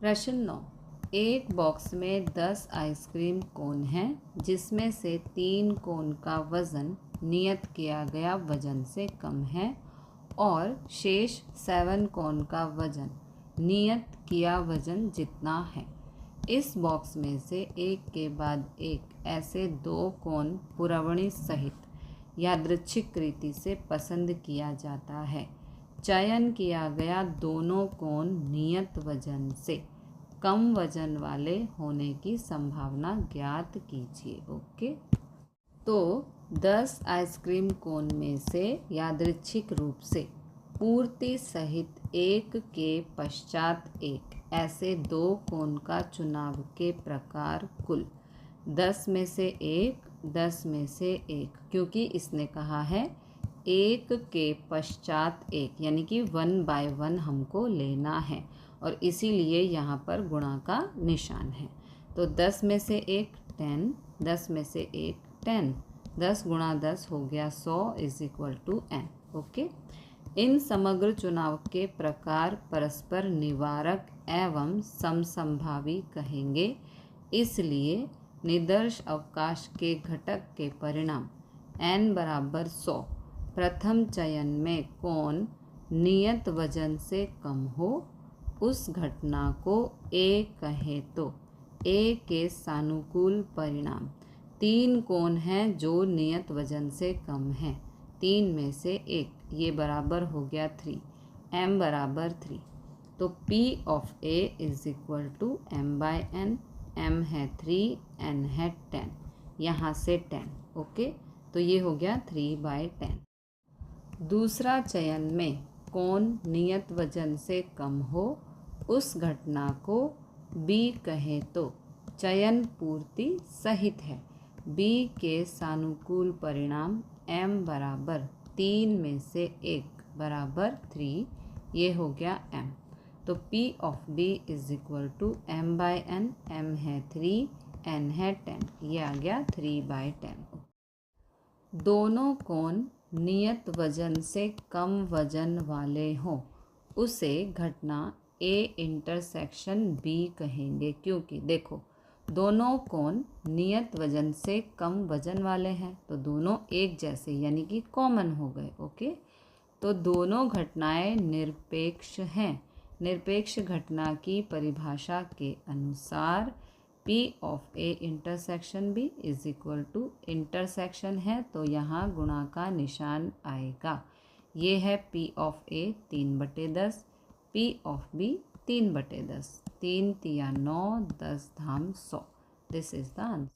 प्रश्न 9। एक बॉक्स में 10 आइसक्रीम कोन हैं जिसमें से 3 कोन का वज़न नियत किया गया वज़न से कम है और शेष 7 कोन का वज़न नियत किया वज़न जितना है। इस बॉक्स में से एक के बाद एक ऐसे 2 कोन पुरवणी सहित यादृच्छिक रीति से पसंद किया जाता है। चयन किया गया दोनों कोन नियत वजन से कम वजन वाले होने की संभावना ज्ञात कीजिए। ओके, तो 10 आइसक्रीम कोन में से यादृच्छिक रूप से पूर्ति सहित एक के पश्चात एक ऐसे 2 कोन का चुनाव के प्रकार कुल 10 में से एक, 10 में से एक, क्योंकि इसने कहा है एक के पश्चात एक, यानी कि 1 बाय 1 हमको लेना है और इसीलिए यहाँ पर गुणा का निशान है। तो 10 में से एक 10, 10 में से एक 10, 10 गुणा 10 हो गया 100 = n। ओके, इन समग्र चुनाव के प्रकार परस्पर निवारक एवं समसंभावी कहेंगे। इसलिए निदर्श अवकाश के घटक के परिणाम n = 100 प्रथम चयन में कोण नियत वजन से कम हो, उस घटना को A कहें तो A के सानुकूल परिणाम 3 कोण हैं जो नियत वजन से कम हैं, 3 में से एक, ये बराबर हो गया 3, m = 3। तो P of A = m/n, m है 3, n है 10, यहाँ से 10। ओके, तो ये हो गया 3/10। दूसरा चयन में कोण नियत वजन से कम हो, उस घटना को B कहें तो चयन पूर्ति सहित है। B के सानुकूल परिणाम m = 3 में से 1 = 3, ये हो गया m। तो P of B = m/n, m है 3, n है 10, ये आ गया 3/10। दोनों कोण नियत वजन से कम वजन वाले हों, उसे घटना A इंटरसेक्शन B कहेंगे, क्योंकि देखो दोनों कोण नियत वजन से कम वजन वाले हैं तो दोनों एक जैसे यानी कि कॉमन हो गए। ओके, तो दोनों घटनाएं निरपेक्ष हैं। निरपेक्ष घटना की परिभाषा के अनुसार P of A intersection B = intersection है तो यहाँ गुणा का निशान आएगा। ये है P of A 3/10, P of B 3/10, 3 × 9, 10 × 100। This is the answer.